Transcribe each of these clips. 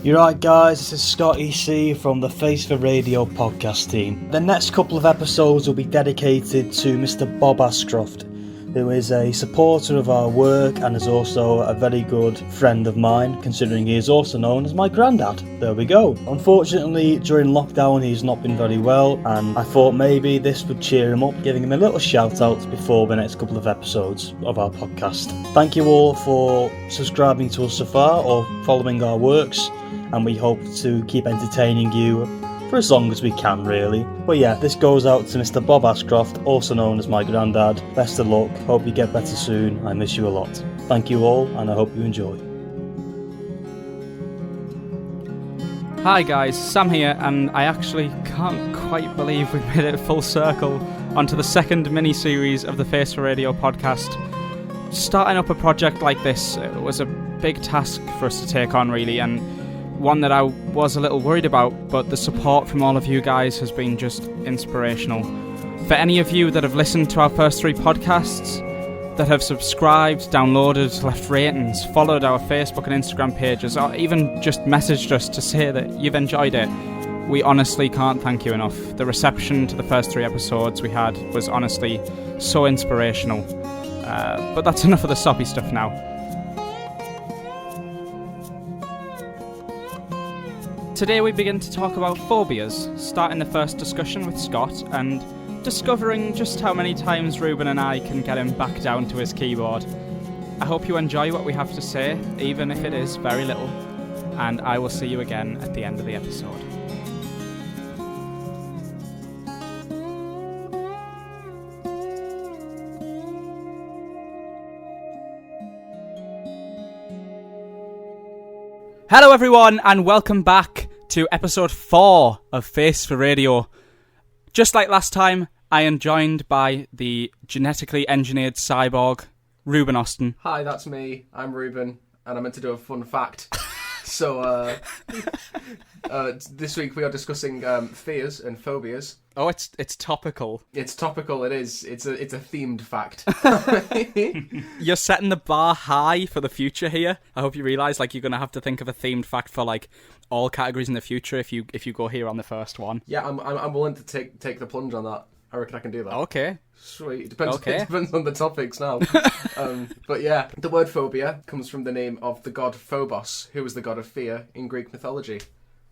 You're right, guys, this is Scott EC from the Face for Radio podcast team. The next couple of episodes will be dedicated to Mr. Bob Ashcroft, who is a supporter of our work and is also a very good friend of mine, considering he is also known as my granddad. There we go. Unfortunately, during lockdown he's not been very well, and I thought maybe this would cheer him up, giving him a little shout out before the next couple of episodes of our podcast. Thank you all for subscribing to us so far, or following our works, and we hope to keep entertaining you for as long as we can, really. But yeah, this goes out to Mr. Bob Ashcroft, also known as my granddad. Best of luck, hope you get better soon, I miss you a lot. Thank you all, and I hope you enjoy. Hi guys, Sam here, and I actually can't quite believe we've made it full circle onto the second mini-series of the Face for Radio podcast. Starting up a project like this was a big task for us to take on, really, and one that I was a little worried about, but the support from all of you guys has been just inspirational. For any of you that have listened to our first 3 podcasts, that have subscribed, downloaded, left ratings, followed our Facebook and Instagram pages, or even just messaged us to say that you've enjoyed it, we honestly can't thank you enough. The reception to the first 3 episodes we had was honestly so inspirational. But that's enough of the soppy stuff now. Today we begin to talk about phobias, starting the first discussion with Scott and discovering just how many times Ruben and I can get him back down to his keyboard. I hope you enjoy what we have to say, even if it is very little, and I will see you again at the end of the episode. Hello everyone, and welcome back to episode 4 of Face for Radio. Just like last time, I am joined by the genetically engineered cyborg, Ruben Austin. Hi, that's me. I'm Ruben, and I meant to do a fun fact. So, this week we are discussing fears and phobias. Oh, it's topical. It's topical. It is. It's a themed fact. You're setting the bar high for the future here. I hope you realise, you're going to have to think of a themed fact for all categories in the future if you go here on the first one. Yeah, I'm willing to take the plunge on that. I reckon I can do that. Okay. Sweet. It depends on the topics now. But yeah, the word phobia comes from the name of the god Phobos, who was the god of fear in Greek mythology,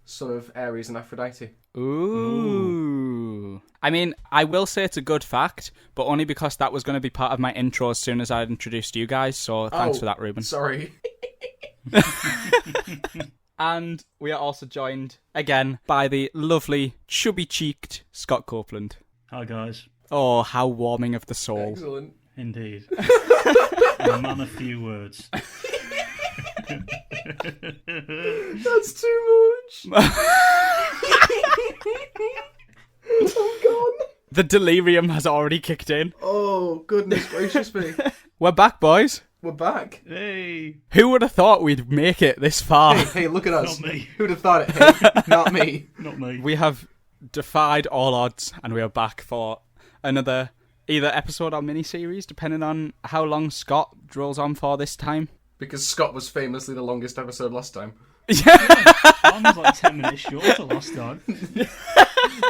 son of Ares and Aphrodite. Ooh. I mean, I will say it's a good fact, but only because that was going to be part of my intro as soon as I introduced you guys, so thanks for that, Ruben. Sorry. And we are also joined, again, by the lovely, chubby-cheeked Scott Copeland. Hi, guys. Oh, how warming of the soul. Excellent. Indeed. A man of few words. That's too much. I'm gone. The delirium has already kicked in. Oh, goodness gracious me. We're back, boys. We're back. Hey. Who would have thought we'd make it this far? Hey, look at us. Not me. Who'd have thought it? Hey, not me. Not me. We have defied all odds, and we are back for another either episode or mini-series, depending on how long Scott drills on for this time. Because Scott was famously the longest episode last time. I was 10 minutes shorter last time.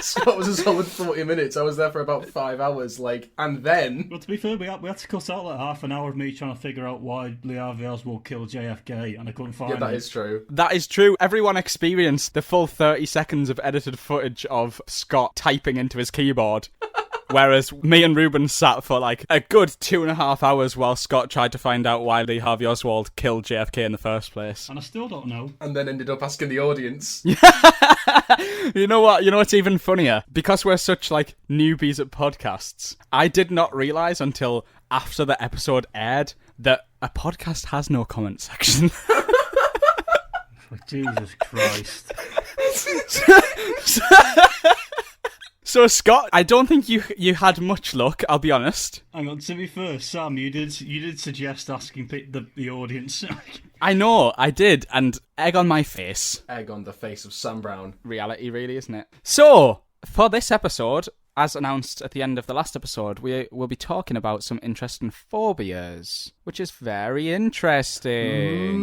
Scott was a solid 40 minutes. I was there for about 5 hours, and then... Well, to be fair, we had to cut out half an hour of me trying to figure out why Lee Harvey Oswald killed JFK, and I couldn't find it. Yeah, that is true. That is true. Everyone experienced the full 30 seconds of edited footage of Scott typing into his keyboard. Whereas me and Ruben sat for a good 2.5 hours while Scott tried to find out why Lee Harvey Oswald killed JFK in the first place. And I still don't know. And then ended up asking the audience. You know what? You know what's even funnier? Because we're such newbies at podcasts, I did not realise until after the episode aired that a podcast has no comment section. Jesus Christ. So Scott, I don't think you had much luck, I'll be honest. Hang on, to be fair, Sam, you did suggest asking the audience. I know, I did, and egg on my face. Egg on the face of Sam Brown. Reality, really, isn't it? So, for this episode, as announced at the end of the last episode, we will be talking about some interesting phobias, which is very interesting.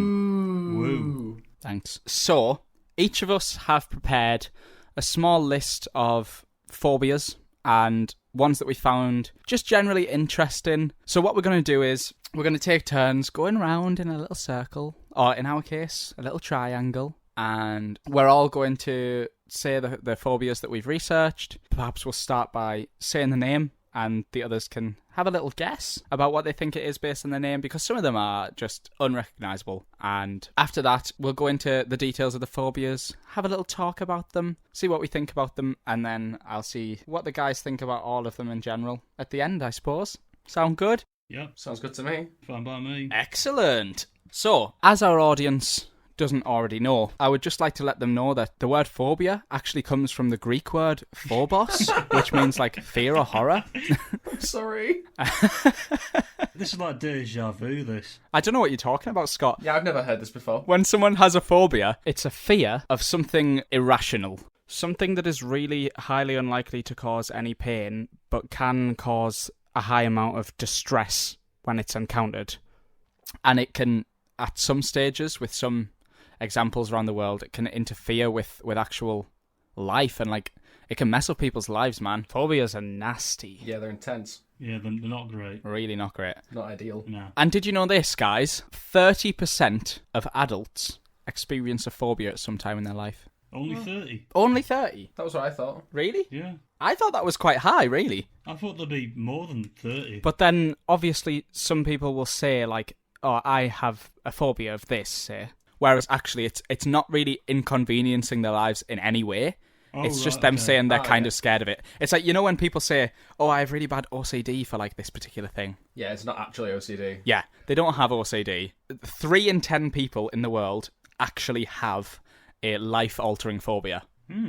Ooh. Thanks. So, each of us have prepared a small list of phobias and ones that we found just generally interesting. So what we're going to do is we're going to take turns going round in a little circle, or in our case, a little triangle, and we're all going to say the phobias that we've researched. Perhaps we'll start by saying the name, and the others can have a little guess about what they think it is based on the name, because some of them are just unrecognisable. And after that, we'll go into the details of the phobias, have a little talk about them, see what we think about them, and then I'll see what the guys think about all of them in general at the end, I suppose. Sound good? Yep, Sounds good to me. fine by me. Excellent. So, as our audience doesn't already know, I would just like to let them know that the word phobia actually comes from the Greek word phobos, which means like fear or horror. Sorry. This is like deja vu, this. I don't know what you're talking about, Scott. Yeah, I've never heard this before. When someone has a phobia, it's a fear of something irrational. Something that is really highly unlikely to cause any pain, but can cause a high amount of distress when it's encountered. And it can, at some stages, with some examples around the world, it can interfere with actual life, and like it can mess up people's lives, man. Phobias are nasty. Yeah, they're intense. Yeah, they're not great. Really not great. Not ideal. No. And did you know this, guys? 30% of adults experience a phobia at some time in their life. Only 30? Only 30? That was what I thought. Really? Yeah. I thought that was quite high, really. I thought there'd be more than 30. But then, obviously, some people will say, like, oh, I have a phobia of this, say. Whereas, actually, it's not really inconveniencing their lives in any way. It's just them saying they're kind of scared of it. It's like, you know when people say, oh, I have really bad OCD for, like, this particular thing. Yeah, it's not actually OCD. Yeah, they don't have OCD. 3 in 10 people in the world actually have a life-altering phobia.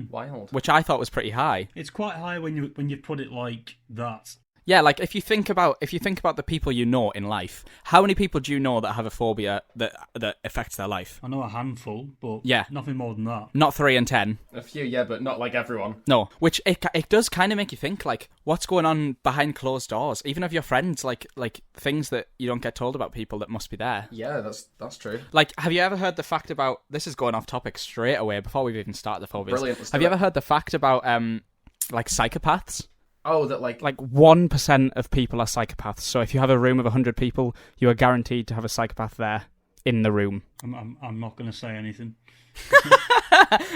Wild. Which I thought was pretty high. It's quite high when you put it like that. Yeah, like if you think about the people you know in life, how many people do you know that have a phobia that affects their life? I know a handful, but Yeah. nothing more than that. Not 3 in 10. A few, yeah, but not like everyone. No, which it does kind of make you think, like, what's going on behind closed doors, even of your friends, like things that you don't get told about people that must be there. Yeah, that's true. Like, have you ever heard the fact about, this is going off topic straight away before we've even started the phobias. Brilliant. Let's Have do you it. ever heard the fact about like psychopaths? Oh, that like 1% of people are psychopaths. So if you have a room of 100 people, you are guaranteed to have a psychopath there in the room. I'm not going to say anything.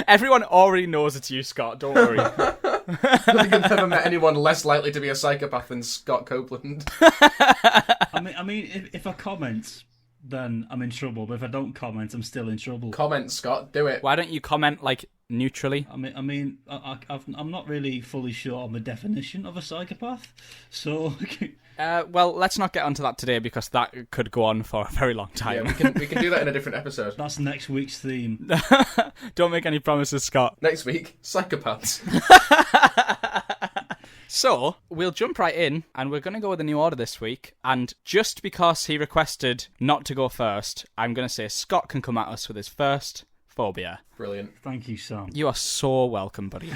Everyone already knows it's you, Scott. Don't worry. I think I've never met anyone less likely to be a psychopath than Scott Copeland. I mean, if I comment, then I'm in trouble. But if I don't comment, I'm still in trouble. Comment, Scott. Do it. Why don't you comment, like, neutrally? I'm not really fully sure on the definition of a psychopath. So, Well, let's not get onto that today because that could go on for a very long time. Yeah, we can do that in a different episode. that's next week's theme. Don't make any promises, Scott. Next week, psychopaths. So, we'll jump right in, and we're going to go with a new order this week. And just because he requested not to go first, I'm going to say Scott can come at us with his first phobia. Brilliant. Thank you, Sam. You are so welcome, buddy.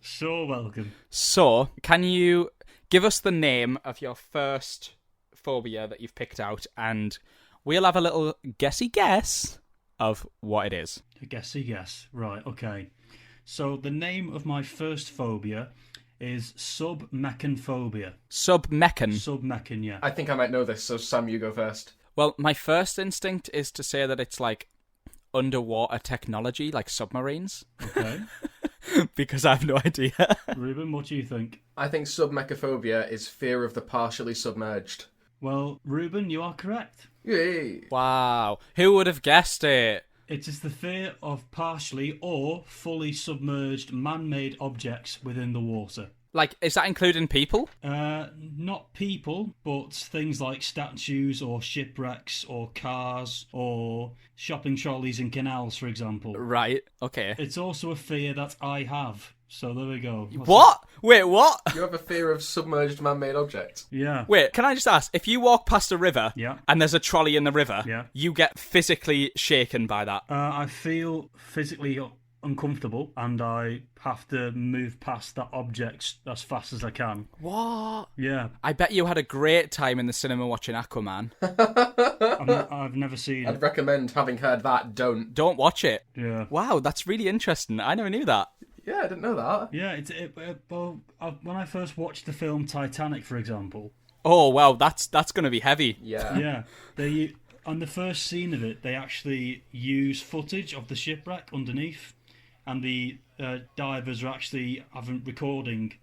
So welcome. So, can you give us the name of your first phobia that you've picked out, and we'll have a little guessy guess of what it is. A guessy guess. Right, okay. So the name of my first phobia is submechanphobia. Submechan. Submechan, yeah. I think I might know this, so Sam, you go first. Well, my first instinct is to say that it's like underwater technology, like submarines, Okay. because I have no idea. Ruben, what do you think? I think submechaphobia is fear of the partially submerged. Well, Ruben, you are correct. Yay! Wow. Who would have guessed it? It is the fear of partially or fully submerged man-made objects within the water. Like, is that including people? Not people, but things like statues or shipwrecks or cars or shopping trolleys in canals, for example. Right, okay. It's also a fear that I have. So there we go. What? Wait, what? You have a fear of submerged man-made objects? Yeah. Wait, can I just ask, if you walk past a river Yeah. and there's a trolley in the river, Yeah. you get physically shaken by that? I feel physically uncomfortable and I have to move past that object as fast as I can. What? Yeah. I bet you had a great time in the cinema watching Aquaman. I've never seen I'd it. recommend, having heard that, don't. Don't watch it. Yeah. Wow, that's really interesting. I never knew that. Yeah, I didn't know that. Yeah, when I first watched the film Titanic, for example. Oh, wow, that's going to be heavy. Yeah. Yeah, on the first scene of it, they actually use footage of the shipwreck underneath, and the divers are actually having recording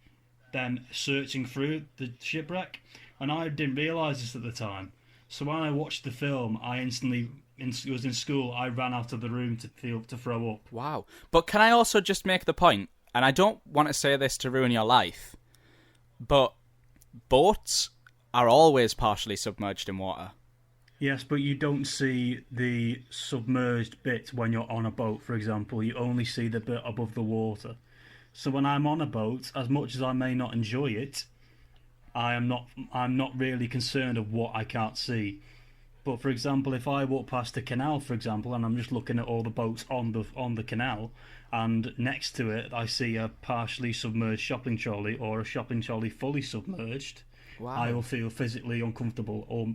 them searching through the shipwreck, and I didn't realise this at the time. So when I watched the film, I instantly, it was in school, I ran out of the room to throw up. Wow. But can I also just make the point, and I don't want to say this to ruin your life, but boats are always partially submerged in water. Yes, but you don't see the submerged bit when you're on a boat, for example. You only see the bit above the water. So when I'm on a boat, as much as I may not enjoy it, I'm not really concerned of what I can't see. But for example, if I walk past a canal, for example, and I'm just looking at all the boats on the canal, and next to it I see a partially submerged shopping trolley or a shopping trolley fully submerged, Wow. I will feel physically uncomfortable or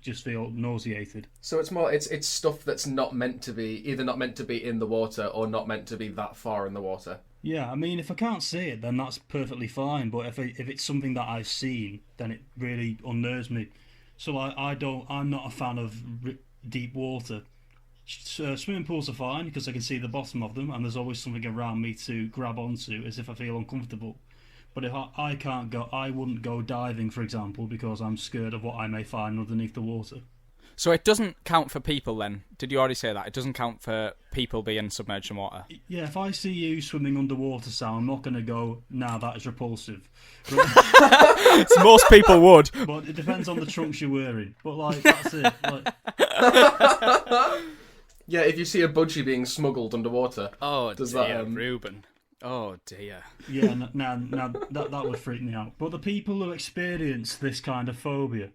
just feel nauseated. So it's stuff that's not meant to be, either not meant to be in the water or not meant to be that far in the water. Yeah, I mean, if I can't see it, then that's perfectly fine. But if it's something that I've seen, then it really unnerves me. So I'm not a fan of deep water. Swimming pools are fine because I can see the bottom of them, and there's always something around me to grab onto, as if I feel uncomfortable. But if I can't go, I wouldn't go diving, for example, because I'm scared of what I may find underneath the water. So it doesn't count for people then? Did you already say that? It doesn't count for people being submerged in water? Yeah, if I see you swimming underwater, Sam, I'm not going to go, nah, that is repulsive. So most people would. But it depends on the trunks you're wearing. But, like, that's it. Like... Yeah, if you see a budgie being smuggled underwater, Oh, does dear, that, Reuben. Oh, dear. Yeah, that would freak me out. But the people who experience this kind of phobia,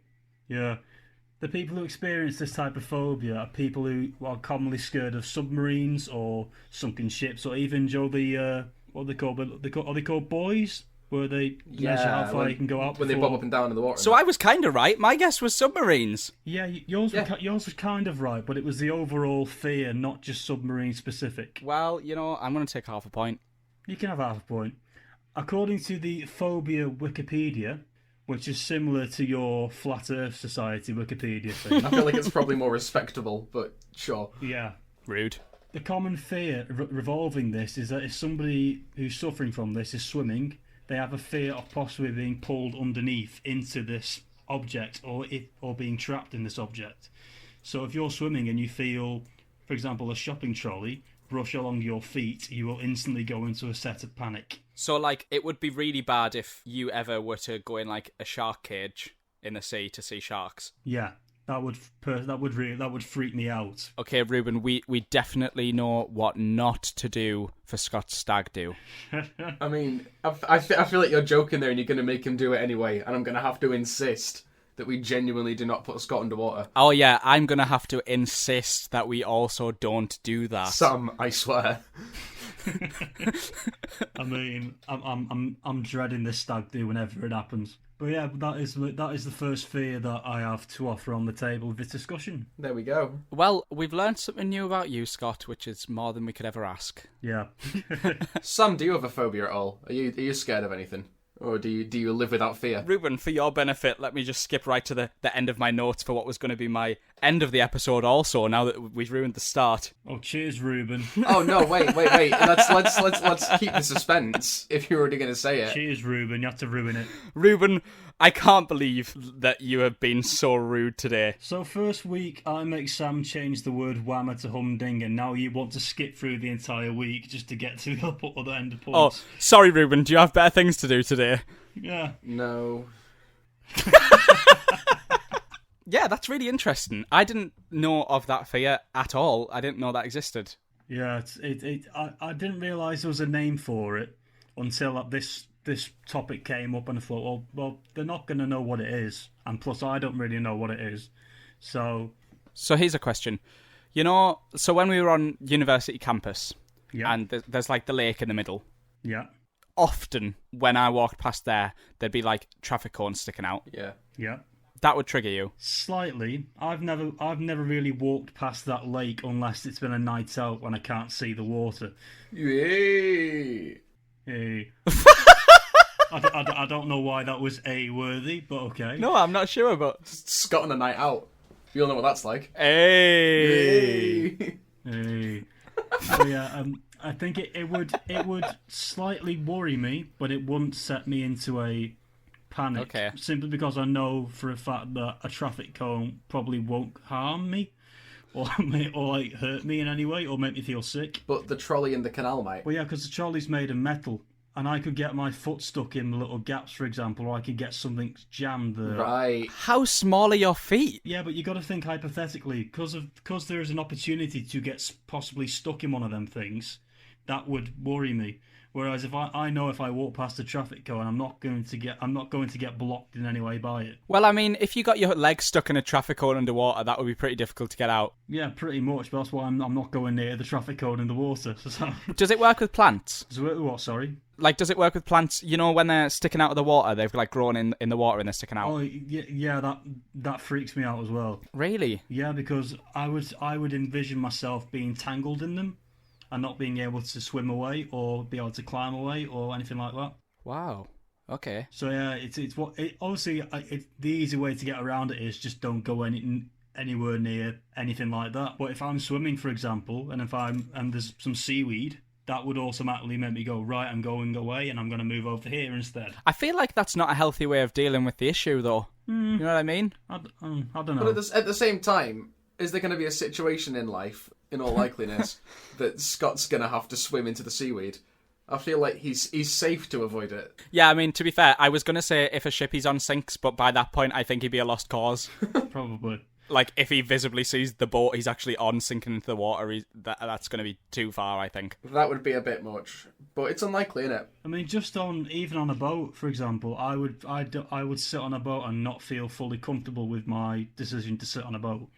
yeah, the people who experience this type of phobia are people who are commonly scared of submarines or sunken ships, or even what they call buoys, where they measure how far you can go out when they bob up and down in the water. So I was kind of right. My guess was submarines. Yeah, yours was kind of right, but it was the overall fear, not just submarine specific. Well, I'm going to take half a point. You can have half a point. According to the Phobia Wikipedia, which is similar to your Flat Earth Society Wikipedia thing. I feel like it's probably more respectable, but sure. Yeah. Rude. The common fear revolving this is that if somebody who's suffering from this is swimming, they have a fear of possibly being pulled underneath into this object or being trapped in this object. So if you're swimming and you feel, for example, a shopping trolley brush along your feet, you will instantly go into a set of panic. So, like, it would be really bad if you ever were to go in, like, a shark cage in the sea to see sharks. Yeah, that would freak me out. Okay, Reuben, we definitely know what not to do for Scott's stag do. I mean, I feel like you're joking there and you're going to make him do it anyway, and I'm going to have to insist that we genuinely do not put Scott underwater. Oh yeah, I'm going to have to insist that we also don't do that. Sam, I swear. I mean, I'm dreading this stag do whenever it happens. But yeah, that is the first fear that I have to offer on the table of this discussion. There we go. Well, we've learned something new about you, Scott, which is more than we could ever ask. Yeah. Sam, do you have a phobia at all? Are you scared of anything? Or do you live without fear? Reuben, for your benefit, let me just skip right to the end of my notes for what was going to be my end of the episode also, now that we've ruined the start. Oh, cheers, Reuben. Oh, no, wait. Let's keep the suspense, if you're already going to say it. Cheers, Reuben. You have to ruin it. Reuben, I can't believe that you have been so rude today. So first week, I make Sam change the word whammer to humdinger, and now you want to skip through the entire week just to get to the other end of points. Oh, sorry, Reuben. Do you have better things to do today? Yeah. No. Yeah, that's really interesting. I didn't know of that fear at all. I didn't know that existed. Yeah, I didn't realise there was a name for it until this topic came up, and I thought, well, they're not going to know what it is, and plus I don't really know what it is. So here's a question. So when we were on university campus, Yeah. and there's like the lake in the middle. Yeah. Often, when I walked past there, there'd be like traffic cones sticking out. Yeah. Yeah. That would trigger you. Slightly. I've never really walked past that lake unless it's been a night out when I can't see the water. Yay! Hey. I don't know why that was A-worthy, but okay. No, I'm not sure, but... Scott on a night out. You'll know what that's like. Hey! Yay! Hey. So yeah, I think it would slightly worry me, but it wouldn't set me into a panic. Okay. Simply because I know for a fact that a traffic cone probably won't harm me, or like hurt me in any way, or make me feel sick. But the trolley in the canal might. Well, yeah, because the trolley's made of metal, and I could get my foot stuck in the little gaps, for example, or I could get something jammed there. Right. How small are your feet? Yeah, but you got to think hypothetically, because there is an opportunity to get possibly stuck in one of them things, that would worry me. Whereas if I know if I walk past a traffic cone, I'm not going to get blocked in any way by it. Well, I mean, if you got your legs stuck in a traffic cone underwater, that would be pretty difficult to get out. Yeah, pretty much. But that's why I'm not going near the traffic cone in the water. So, Does it work with plants? what? Sorry. Like, does it work with plants? You know, when they're sticking out of the water, they've like grown in the water and they're sticking out. Oh yeah, that freaks me out as well. Really? Yeah, because I would envision myself being tangled in them, and not being able to swim away or be able to climb away or anything like that. Wow. Okay. So yeah, obviously the easy way to get around it is just don't go anywhere near anything like that. But if I'm swimming, for example, and there's some seaweed, that would automatically make me go, right, I'm going away and I'm going to move over here instead. I feel like that's not a healthy way of dealing with the issue, though. You know what I mean? I don't know. But at the same time, is there going to be a situation in life, in all likeliness, that Scott's going to have to swim into the seaweed? I feel like he's safe to avoid it. Yeah, I mean, to be fair, I was going to say if a ship he's on sinks, but by that point, I think he'd be a lost cause. Probably. Like, if he visibly sees the boat he's actually on sinking into the water, that's going to be too far, I think. That would be a bit much. But it's unlikely, isn't it? I mean, even on a boat, for example, I would sit on a boat and not feel fully comfortable with my decision to sit on a boat.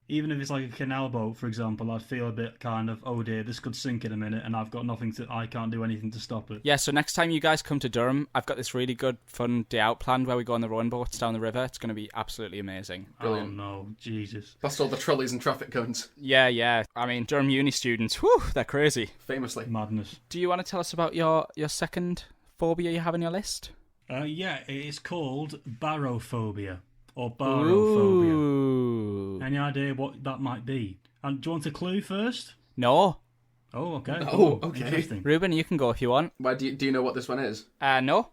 Even if it's like a canal boat, for example, I'd feel a bit kind of, oh dear, this could sink in a minute, and I've got I can't do anything to stop it. Yeah, so next time you guys come to Durham, I've got this really good, fun day out planned where we go on the rowing boats down the river. It's going to be absolutely amazing. Brilliant. Oh no, Jesus. Past all the trolleys and traffic cones. Yeah. I mean, Durham uni students, whew, they're crazy. Famously. Madness. Do you want to tell us about your second phobia you have on your list? Yeah, it's called barophobia. Or barophobia. Ooh. Any idea what that might be? And do you want a clue first? No. Oh, okay. Oh, okay. Interesting. Ruben, you can go if you want. Why do you know what this one is? No.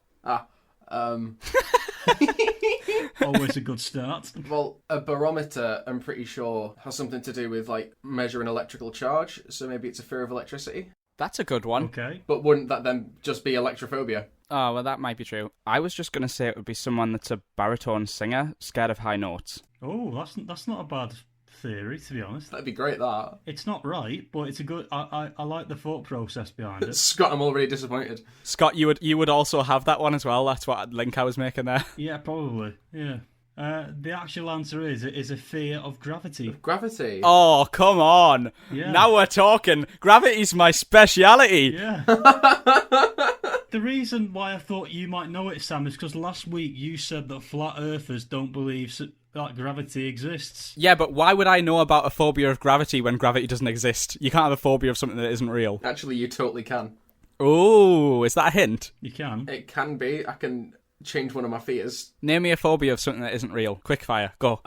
Always a good start. Well, a barometer, I'm pretty sure, has something to do with, like, measuring electrical charge, so maybe it's a fear of electricity. That's a good one. Okay. But wouldn't that then just be electrophobia? Oh, well, that might be true. I was just going to say it would be someone that's a baritone singer, scared of high notes. Oh, that's not a bad theory, to be honest. That'd be great, that. It's not right, but it's a good. I like the thought process behind it. Scott, I'm already disappointed. Scott, you would also have that one as well. That's what link I was making there. Yeah, probably. Yeah. The actual answer is a fear of gravity. Gravity? Oh, come on. Yeah. Now we're talking. Gravity's my speciality. Yeah. The reason why I thought you might know it, Sam, is because last week you said that flat earthers don't believe that gravity exists. Yeah, but why would I know about a phobia of gravity when gravity doesn't exist? You can't have a phobia of something that isn't real. Actually, you totally can. Oh, is that a hint? You can. It can be. I can change one of my fears. Name me a phobia of something that isn't real. Quickfire, go.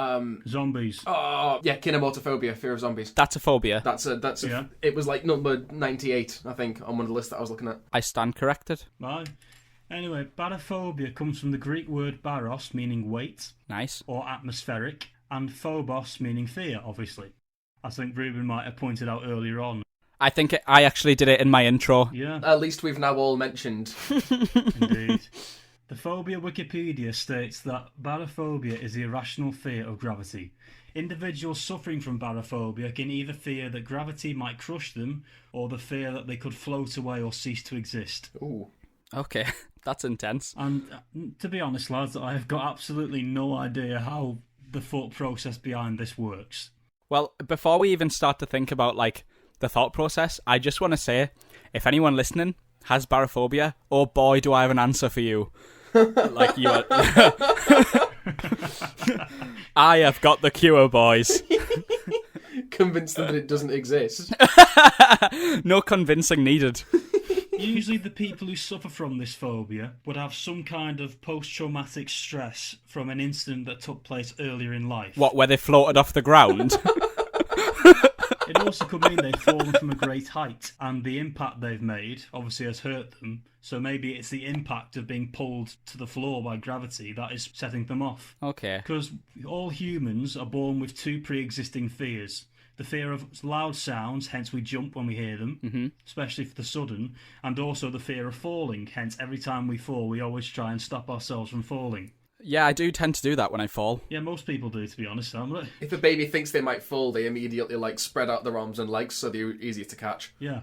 Zombies. Oh, yeah, kinemotophobia, fear of zombies. That's a phobia. That's a. Yeah. It was like number 98, I think, on one of the lists that I was looking at. I stand corrected. Right. Anyway, barophobia comes from the Greek word baros, meaning weight, Nice. or atmospheric, and phobos, meaning fear, obviously. I think Ruben might have pointed out earlier on. I think I actually did it in my intro. Yeah, At least we've now all mentioned. indeed. The phobia Wikipedia states that barophobia is the irrational fear of gravity. Individuals suffering from barophobia can either fear that gravity might crush them, or the fear that they could float away or cease to exist. Ooh. Okay, that's intense. And to be honest, lads, I have got absolutely no idea how the thought process behind this works. Well, before we even start to think about, like, the thought process, I just want to say, if anyone listening has barophobia, oh boy, do I have an answer for you. Like you are... I have got the cure, boys. Convince them that it doesn't exist. No convincing needed. Usually the people who suffer from this phobia would have some kind of post-traumatic stress from an incident that took place earlier in life. What, where they floated off the ground? It also could mean they've fallen from a great height, and the impact they've made obviously has hurt them. So maybe it's the impact of being pulled to the floor by gravity that is setting them off. Okay. Because all humans are born with two pre-existing fears. The fear of loud sounds, hence we jump when we hear them, especially for the sudden, and also the fear of falling, hence every time we fall we always try and stop ourselves from falling. Yeah, I do tend to do that when I fall. Yeah, most people do, to be honest, don't they? If a baby thinks they might fall, they immediately spread out their arms and legs so they're easier to catch. Yeah.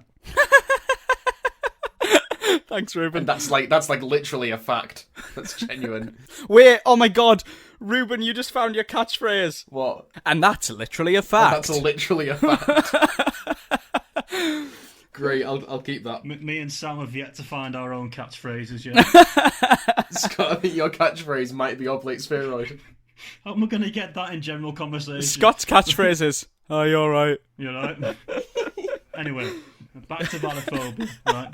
Thanks, Ruben. And that's literally a fact. That's genuine. Wait, oh my god, Ruben, you just found your catchphrase. What? And that's literally a fact. That's literally a fact. Great, I'll keep that. Me and Sam have yet to find our own catchphrases yet. Scott, I think your catchphrase might be oblate spheroid. How am I going to get that in general conversation? Scott's catchphrases. Oh, you alright? You right? Anyway, back to barophobia, right?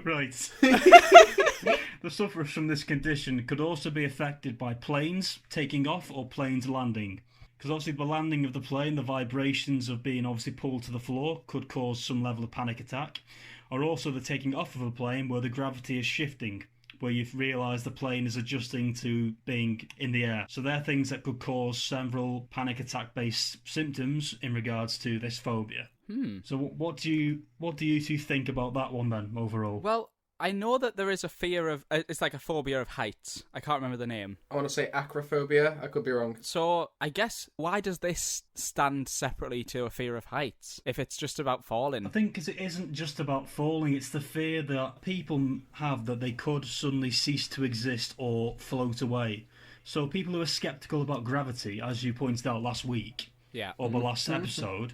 Right. The sufferers from this condition could also be affected by planes taking off or planes landing. Because obviously the landing of the plane, the vibrations of being obviously pulled to the floor could cause some level of panic attack. Or also the taking off of a plane where the gravity is shifting, where you've realised the plane is adjusting to being in the air. So they're things that could cause several panic attack based symptoms in regards to this phobia. So what do you two think about that one then, overall? Well, I know that there is a fear of... it's like a phobia of heights. I can't remember the name. I want to say acrophobia. I could be wrong. So, I guess, why does this stand separately to a fear of heights, if it's just about falling? I think because it isn't just about falling, it's the fear that people have that they could suddenly cease to exist or float away. So people who are sceptical about gravity, as you pointed out last week, or the last episode,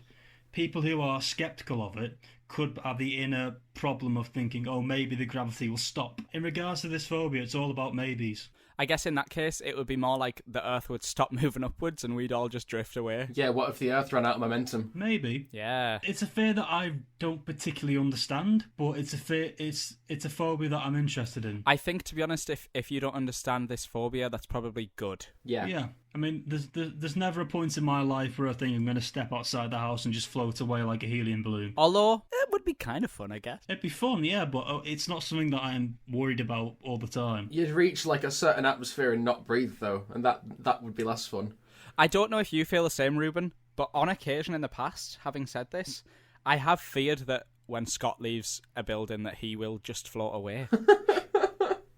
people who are sceptical of it could have the inner problem of thinking, oh, maybe the gravity will stop. In regards to this phobia, it's all about maybes. I guess in that case, it would be more like the Earth would stop moving upwards and we'd all just drift away. Yeah, what if the Earth ran out of momentum? Maybe. Yeah. It's a fear that I don't particularly understand, but it's a fear. It's a phobia that I'm interested in. I think, to be honest, if you don't understand this phobia, that's probably good. Yeah. Yeah. I mean, there's never a point in my life where I think I'm going to step outside the house and just float away like a helium balloon. Although, it would be kind of fun, I guess. It'd be fun, yeah, but it's not something that I'm worried about all the time. You'd reach a certain atmosphere and not breathe, though, and that would be less fun. I don't know if you feel the same, Ruben, but on occasion in the past, having said this, I have feared that when Scott leaves a building that he will just float away.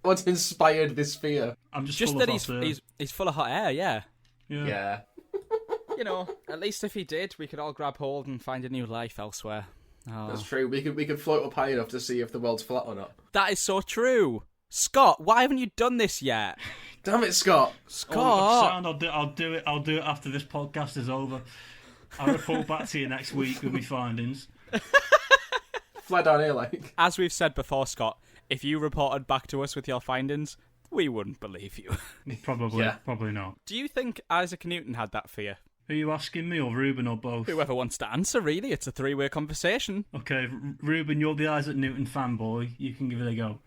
What's inspired this fear? I'm just Just full that of hot air. he's full of hot air, yeah. Yeah. You know, at least if he did, we could all grab hold and find a new life elsewhere. Oh. That's true. We could float up high enough to see if the world's flat or not. That is so true. Scott, why haven't you done this yet? Damn it, Scott! Scott! I'll do it after this podcast is over. I'll report back to you next week with my findings. Fly down here, As we've said before, Scott, if you reported back to us with your findings, we wouldn't believe you. Probably not. Do you think Isaac Newton had that fear? Are you asking me or Ruben or both? Whoever wants to answer, really. It's a three-way conversation. Okay, Ruben, you're the Isaac Newton fanboy. You can give it a go.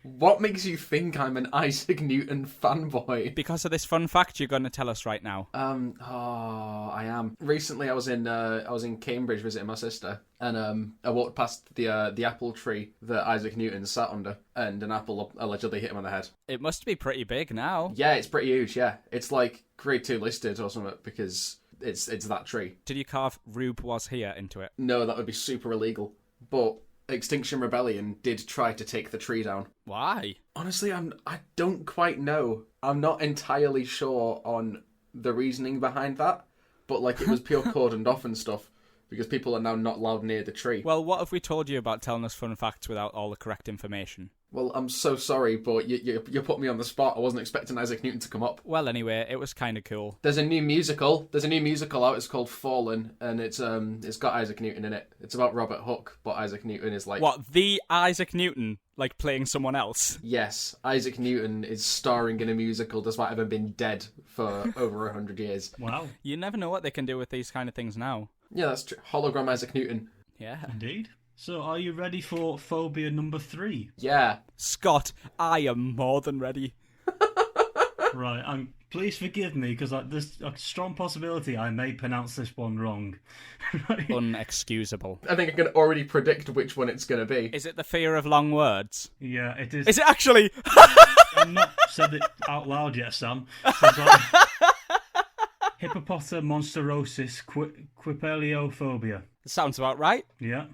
What makes you think I'm an Isaac Newton fanboy? Because of this fun fact you're going to tell us right now. I am. Recently, I was in Cambridge visiting my sister, and I walked past the apple tree that Isaac Newton sat under, and an apple allegedly hit him on the head. It must be pretty big now. Yeah, it's pretty huge. Yeah, it's like grade 2 listed or something because it's that tree. Did you carve "Rube was here" into it? No, that would be super illegal. But Extinction Rebellion did try to take the tree down. Why? Honestly, I don't quite know. I'm not entirely sure on the reasoning behind that, but it was pure cordoned off and stuff. because people are now not allowed near the tree. Well, what have we told you about telling us fun facts without all the correct information? Well, I'm so sorry, but you put me on the spot. I wasn't expecting Isaac Newton to come up. Well, anyway, it was kind of cool. There's a new musical out. It's called Fallen, and it's got Isaac Newton in it. It's about Robert Hooke, but Isaac Newton is like... What, the Isaac Newton? Like playing someone else? Yes, Isaac Newton is starring in a musical despite having been dead for over 100 years. Wow. You never know what they can do with these kind of things now. Yeah, that's true. Hologram Isaac Newton. Yeah. Indeed. So, are you ready for phobia number 3? Yeah. Scott, I am more than ready. Right, please forgive me, because there's a strong possibility I may pronounce this one wrong. Right. Unexcusable. I think I can already predict which one it's going to be. Is it the fear of long words? Yeah, it is. Is it actually? I've not said it out loud yet, Sam. Hippopotamonsterosis quipeliophobia. Sounds about right. Yeah.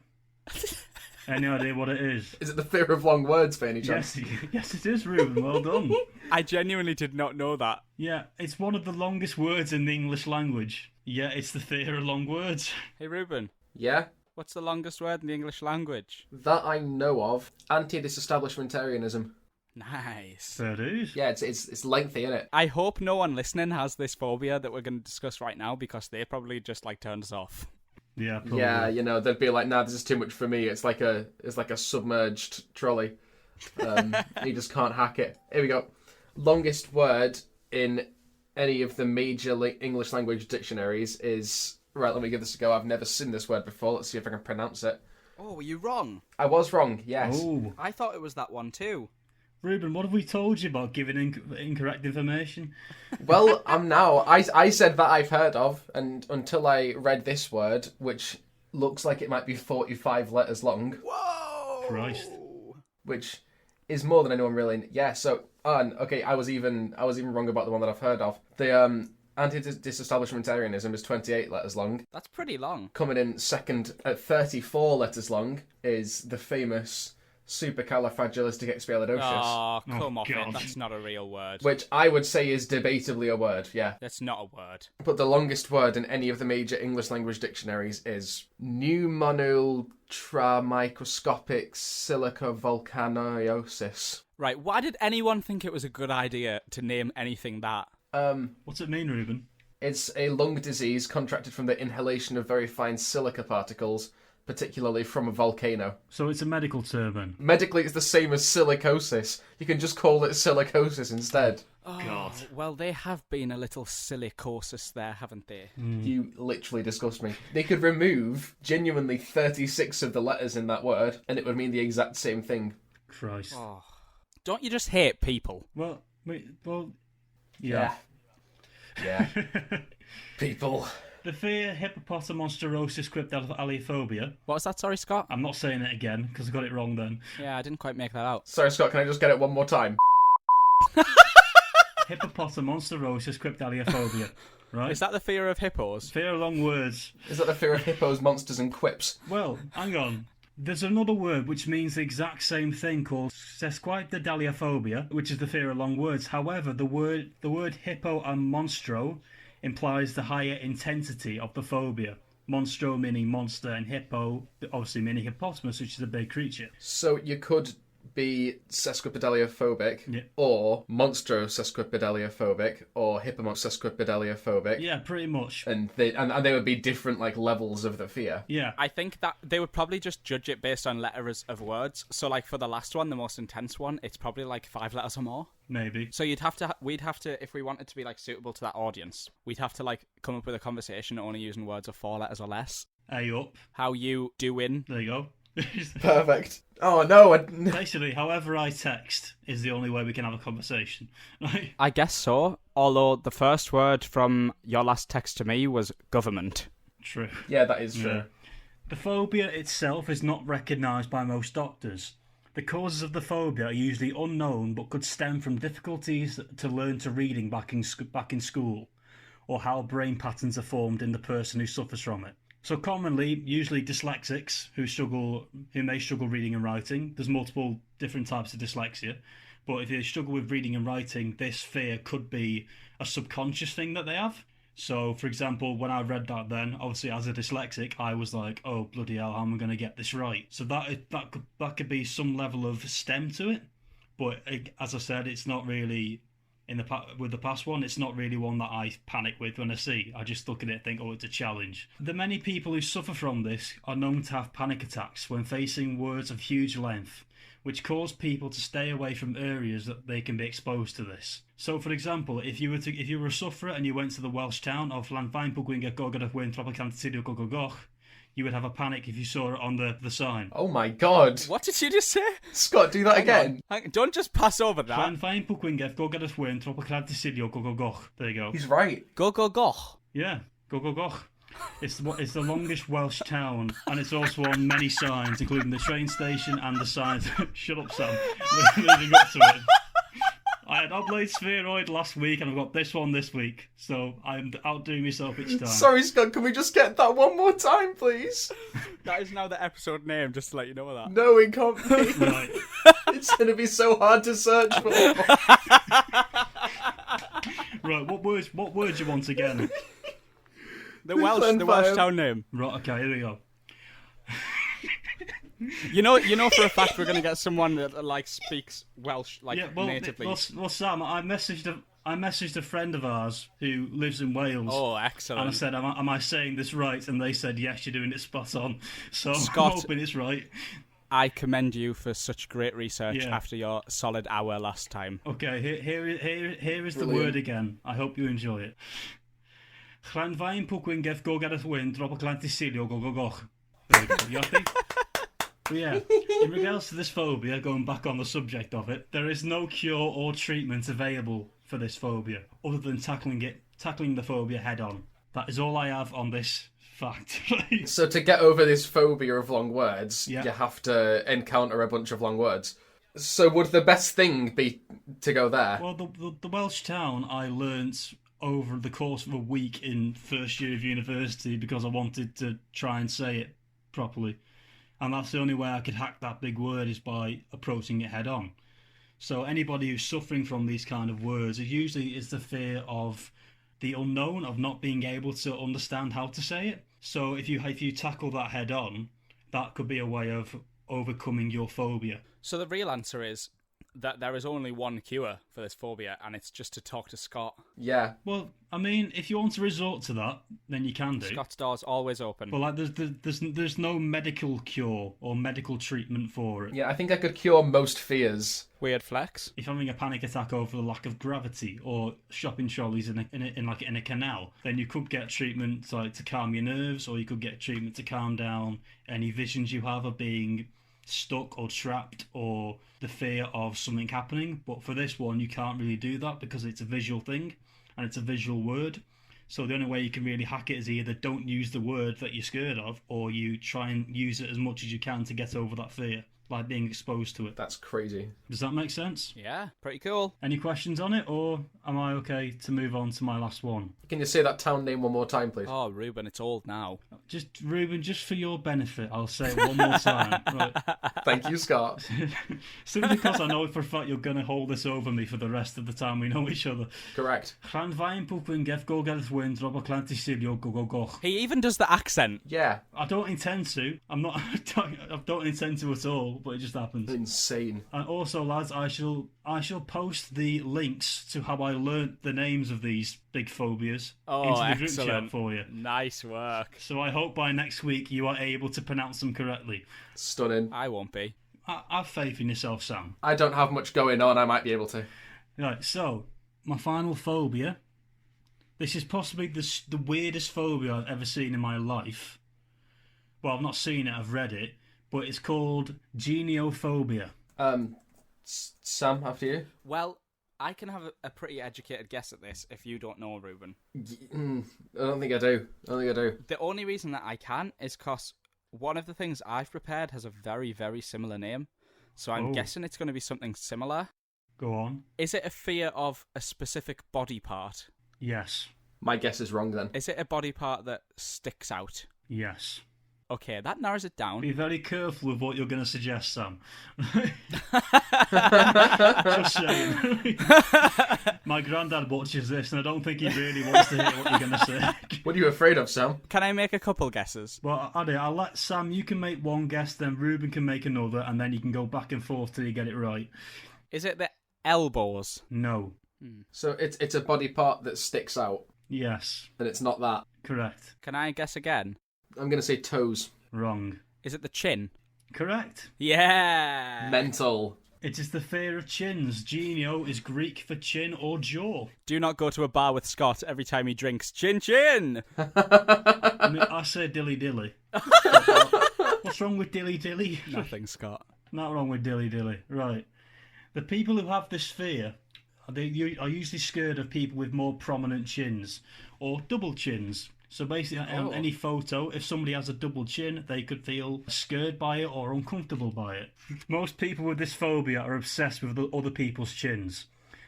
Any idea what it is? Is it the fear of long words, by any chance? Yes, it is, Ruben. Well done. I genuinely did not know that. Yeah, it's one of the longest words in the English language. Yeah, it's the fear of long words. Hey, Ruben. Yeah? What's the longest word in the English language? That I know of. Anti-disestablishmentarianism. Nice. Fair dues. Yeah, it's lengthy, isn't it? I hope no one listening has this phobia that we're going to discuss right now, because they probably just turned us off. Yeah, probably. Yeah, they'd be like, nah, this is too much for me. It's like a submerged trolley. You just can't hack it. Here we go. Longest word in any of the major English language dictionaries is... Right, let me give this a go. I've never seen this word before. Let's see if I can pronounce it. Oh, were you wrong? I was wrong, yes. Oh. I thought it was that one too. Ruben, what have we told you about giving incorrect information? Well, I'm now. I said that I've heard of, and until I read this word, which looks like it might be 45 letters long. Whoa! Christ. Which is more than anyone really... Yeah, so... okay, I was even wrong about the one that I've heard of. The anti-disestablishmentarianism is 28 letters long. That's pretty long. Coming in second at 34 letters long is the famous supercalifragilisticexpialidocious. Oh, come off God. it. That's not a real word. Which I would say is debatably a word, yeah. That's not a word. But the longest word in any of the major English language dictionaries is pneumonultramicroscopic silicovolcaniosis. Right, why did anyone think it was a good idea to name anything that? What's it mean, Ruben? It's a lung disease contracted from the inhalation of very fine silica particles, particularly from a volcano. So it's a medical term, then? Medically, it's the same as silicosis. You can just call it silicosis instead. Oh, God. Well, they have been a little silicosis there, haven't they? You literally disgust me. They could remove genuinely 36 of the letters in that word, and it would mean the exact same thing. Christ. Oh. Don't you just hate people? Well, yeah. Yeah. People. The fear hippopotamonsterosis quipeliophobia. What was that, sorry, Scott? I'm not saying it again, because I got it wrong then. Yeah, I didn't quite make that out. Sorry, Scott, can I just get it one more time? Hippopotamonsterosis quipeliophobia. Right? Is that the fear of hippos? Fear of long words. Is that the fear of hippos, monsters, and quips? Well, hang on. There's another word which means the exact same thing called sesquipedaliophobia, which is the fear of long words. However, the word hippo and monstro implies the higher intensity of the phobia. Monstro meaning monster, and hippo obviously meaning hippopotamus, which is a big creature. So you could be sesquipedaliophobic, Yeah. or monstro-sesquipedaliophobic, or hippomon-sesquipedaliophobic. Yeah, pretty much. And they would be different levels of the fear. Yeah. I think that they would probably just judge it based on letters of words. So, for the last one, the most intense one, it's probably 5 letters or more. Maybe. So we'd have to, if we wanted to be suitable to that audience, we'd have to come up with a conversation only using words of 4 letters or less. A up. How you doing? There you go. Perfect. Oh no! Basically, however I text is the only way we can have a conversation. Right? I guess so. Although the first word from your last text to me was government. True. Yeah, that is true. Yeah. The phobia itself is not recognised by most doctors. The causes of the phobia are usually unknown, but could stem from difficulties to learn to reading back in school, or how brain patterns are formed in the person who suffers from it. So commonly, usually dyslexics who may struggle reading and writing. There's multiple different types of dyslexia, but if they struggle with reading and writing, this fear could be a subconscious thing that they have. So, for example, when I read that then, obviously as a dyslexic, I was like, oh, bloody hell, how am I going to get this right? So that could be some level of stem to it. But as I said, it's not really, with the past one, it's not really one that I panic with when I see. I just look at it and think, oh, it's a challenge. The many people who suffer from this are known to have panic attacks when facing words of huge length, which cause people to stay away from areas that they can be exposed to this. So, for example, if you were a sufferer and you went to the Welsh town of Llanfaen Pwgwyngyll Gogledd Wyn Tropicanticidio Gogogoch, you would have a panic if you saw it on the sign. Oh my god. What did you just say? Scott, do that again. Don't just pass over that. Llanfaen Pwgwyngyll Gogledd Wyn Tropicanticidio Gogogoch. There you go. He's right. Go, go, go. Yeah, Gogogoch. It's the longest Welsh town, and it's also on many signs, including the train station and the signs. Shut up, Sam. Leading up to it. I had Oblate Spheroid last week, and I've got this one this week, so I'm outdoing myself each time. Sorry, Scott, can we just get that one more time, please? That is now the episode name, just to let you know that. No, it can't be. Right. It's going to be so hard to search for. Right, what words you want again? The Welsh town name. Right, okay, here we go. You know for a fact we're going to get someone that like speaks Welsh natively. Well, Sam, I messaged a friend of ours who lives in Wales. Oh, excellent. And I said, am I saying this right? And they said, yes, you're doing it spot on. So Scott, I'm hoping it's right. I commend you for such great research after your solid hour last time. Okay, here is the word again. I hope you enjoy it. Llanfaen Pwgwyngyll Gogledd Wyn Tropicanticidio Gogogoch. There we go. You happy? But yeah, in regards to this phobia, going back on the subject of it, there is no cure or treatment available for this phobia other than tackling the phobia head on. That is all I have on this fact. So to get over this phobia of long words, Yeah. you have to encounter a bunch of long words. So would the best thing be to go there? Well, the Welsh town I learnt over the course of a week in first year of university because I wanted to try and say it properly. And that's the only way I could hack that big word is by approaching it head on. So anybody who's suffering from these kind of words, it usually is the fear of the unknown, of not being able to understand how to say it. So if you tackle that head on, that could be a way of overcoming your phobia. So the real answer is that there is only one cure for this phobia, and it's just to talk to Scott. Yeah. Well, I mean, if you want to resort to that, then you can do. Scott's door's always open. But like, there's no medical cure or medical treatment for it. Yeah, I think I could cure most fears. Weird flex. If you're having a panic attack over the lack of gravity or shopping trolleys in a canal, then you could get treatment to calm your nerves, or you could get treatment to calm down any visions you have of being stuck or trapped or the fear of something happening. But for this one, you can't really do that because it's a visual thing and it's a visual word. So the only way you can really hack it is either don't use the word that you're scared of, or you try and use it as much as you can to get over that fear, like being exposed to it. That's crazy. Does that make sense? Yeah, pretty cool. Any questions on it, or am I okay to move on to my last one? Can you say that town name one more time, please? Oh, Ruben, it's old now. Just, Ruben, just for your benefit, I'll say it one more time. Right. Thank you, Scott. Simply because I know for a fact you're going to hold this over me for the rest of the time we know each other. Correct. Llanfaen Pwgwyngyll Gogledd Wyn Tropicanticidio Gogogoch. He even does the accent. Yeah. I don't intend to. I don't intend to at all, but it just happens. Insane. And also, lads, I shall post the links to how I learnt the names of these big phobias into the group chat for you. Nice work. So I hope by next week you are able to pronounce them correctly. Stunning. I won't be. Have faith in yourself, Sam. I don't have much going on. I might be able to. Right, so my final phobia. This is possibly the weirdest phobia I've ever seen in my life. Well, I've not seen it, I've read it, but it's called geniophobia. Sam, after you. Well, I can have a pretty educated guess at this if you don't know, Ruben. I don't think I do. The only reason that I can is because one of the things I've prepared has a very, very similar name. So I'm guessing it's going to be something similar. Go on. Is it a fear of a specific body part? Yes. My guess is wrong then. Is it a body part that sticks out? Yes. Okay, that narrows it down. Be very careful with what you're going to suggest, Sam. Just saying. My granddad watches this, and I don't think he really wants to hear what you're going to say. What are you afraid of, Sam? Can I make a couple guesses? Well, I'll let Sam, you can make one guess, then Ruben can make another, and then you can go back and forth till you get it right. Is it the elbows? No. So it's a body part that sticks out, Yes. and it's not that. Correct. Can I guess again? I'm going to say toes. Wrong. Is it the chin? Correct. Yeah! Mental. It is the fear of chins. Genio is Greek for chin or jaw. Do not go to a bar with Scott every time he drinks chin chin! I mean, I say dilly dilly. What's wrong with dilly dilly? Nothing, Scott. Not wrong with dilly dilly. Right. The people who have this fear are usually scared of people with more prominent chins or double chins. So basically, on any photo, if somebody has a double chin, they could feel scared by it or uncomfortable by it. Most people with this phobia are obsessed with other people's chins,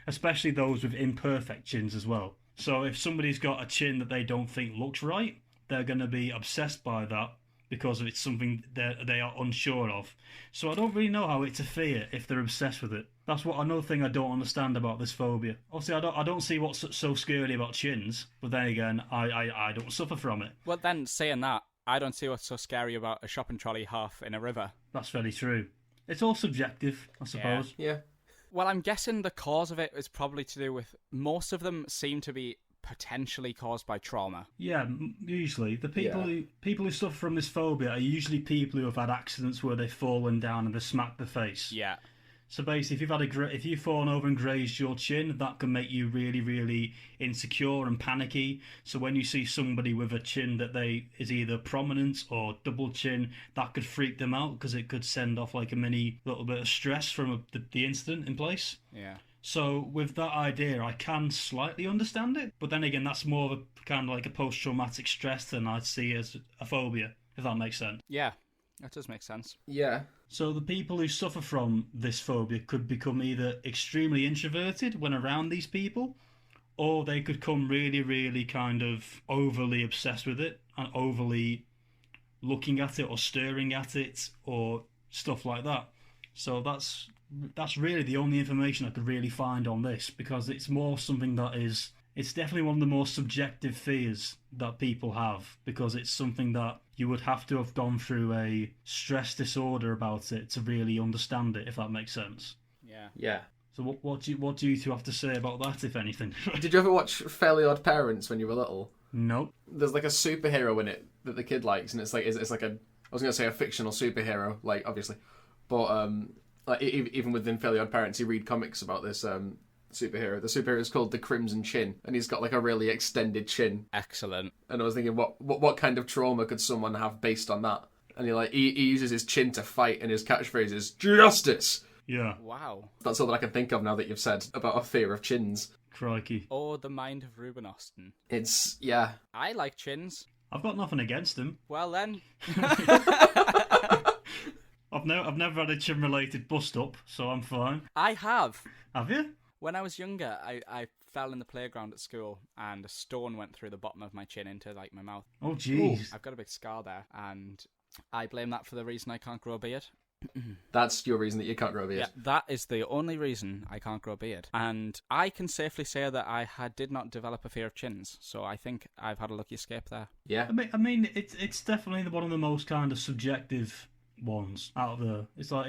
especially those with imperfect chins as well. So if somebody's got a chin that they don't think looks right, they're going to be obsessed by that because it's something that they are unsure of. So I don't really know how it's a fear if they're obsessed with it. That's what another thing I don't understand about this phobia. Obviously, I don't see what's so scary about chins, but then again, I don't suffer from it. Well, then, saying that, I don't see what's so scary about a shopping trolley half in a river. That's very true. It's all subjective, I suppose. Yeah. Well, I'm guessing the cause of it is probably to do with... Most of them seem to be potentially caused by trauma. Yeah, usually. The people who suffer from this phobia are usually people who have had accidents where they've fallen down and they've smacked the face. Yeah. So basically, if you've fallen over and grazed your chin, that can make you really, really insecure and panicky. So when you see somebody with a chin that is either prominent or double chin, that could freak them out because it could send off like a mini little bit of stress from the incident in place. Yeah. So with that idea, I can slightly understand it. But then again, that's more of a kind of like a post-traumatic stress than I'd see as a phobia, if that makes sense. Yeah, that does make sense. Yeah. So the people who suffer from this phobia could become either extremely introverted when around these people, or they could come really, really kind of overly obsessed with it and overly looking at it or staring at it or stuff like that. So that's really the only information I could really find on this, because it's more something that is... It's definitely one of the more subjective fears that people have, because it's something that you would have to have gone through a stress disorder about it to really understand it, if that makes sense. Yeah. Yeah. So what do you two have to say about that, if anything? Did you ever watch Fairly Odd Parents when you were little? Nope. There's like a superhero in it that the kid likes, and it's like a... I was going to say a fictional superhero, like, obviously. But like even within Fairly Odd Parents, you read comics about this superhero. The superhero is called the Crimson Chin, and he's got like a really extended chin. Excellent. And I was thinking, what kind of trauma could someone have based on that? And he uses his chin to fight, and his catchphrase is justice. Yeah. Wow. That's all that I can think of now that you've said about a fear of chins. Crikey. Or the mind of Ruben Austin. It's yeah. I like chins. I've got nothing against him. Well then. I've never had a chin-related bust-up, so I'm fine. I have. Have you? When I was younger, I fell in the playground at school and a stone went through the bottom of my chin into like my mouth. Oh, jeez. I've got a big scar there, and I blame that for the reason I can't grow a beard. That's your reason that you can't grow a beard. Yeah, that is the only reason I can't grow a beard. And I can safely say that I did not develop a fear of chins, so I think I've had a lucky escape there. Yeah. I mean, it's definitely one of the most kind of subjective ones out of the... It's out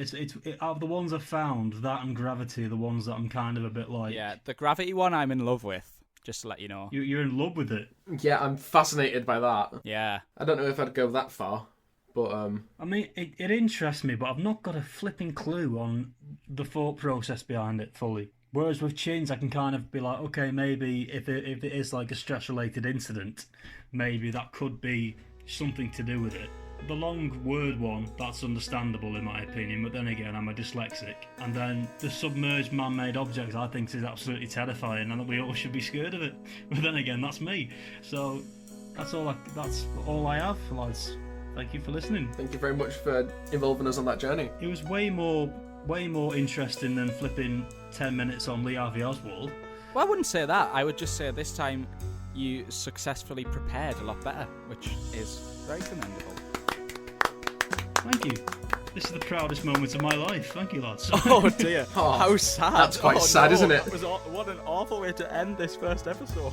of the ones I've found, that and Gravity are the ones that I'm kind of a bit like... Yeah, the Gravity one I'm in love with, just to let you know. You're in love with it? Yeah, I'm fascinated by that. Yeah. I don't know if I'd go that far, but I mean, it interests me, but I've not got a flipping clue on the thought process behind it fully. Whereas with chins, I can kind of be like, okay, maybe if it is like a stress-related incident, maybe that could be something to do with it. The long word one, that's understandable in my opinion, but then again, I'm a dyslexic. And then the submerged man-made objects, I think, is absolutely terrifying, and that we all should be scared of it. But then again, that's me. So that's all I have, lads. Thank you for listening. thank you very much for involving us on that journey. It was way more interesting than flipping 10 minutes on Lee Harvey Oswald. Well, I wouldn't say that. I would just say this time you successfully prepared a lot better, which is very commendable. Thank you. This is the proudest moment of my life. Thank you, lads. Oh dear, Oh, how sad. that's quite sad, isn't it? That was what an awful way to end this first episode.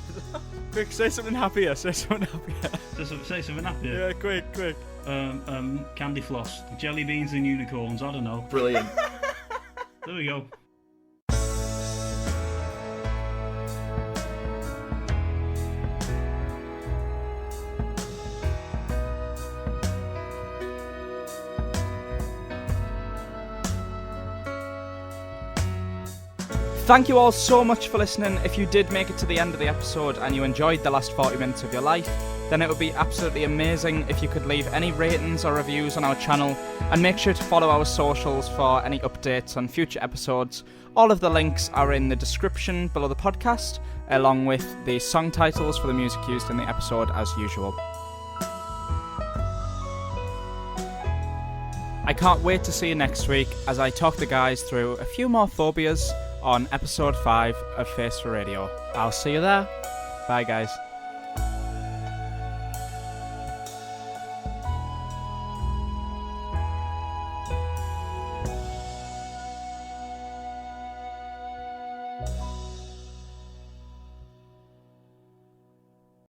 Quick, say something happier, say something happier. Say something happier. Yeah, quick. Candy floss, jelly beans and unicorns. I don't know. Brilliant. There we go. Thank you all so much for listening. If you did make it to the end of the episode and you enjoyed the last 40 minutes of your life, then it would be absolutely amazing if you could leave any ratings or reviews on our channel, and make sure to follow our socials for any updates on future episodes. All of the links are in the description below the podcast, along with the song titles for the music used in the episode as usual. I can't wait to see you next week as I talk the guys through a few more phobias on episode 5 of Face for Radio. I'll see you there. Bye guys.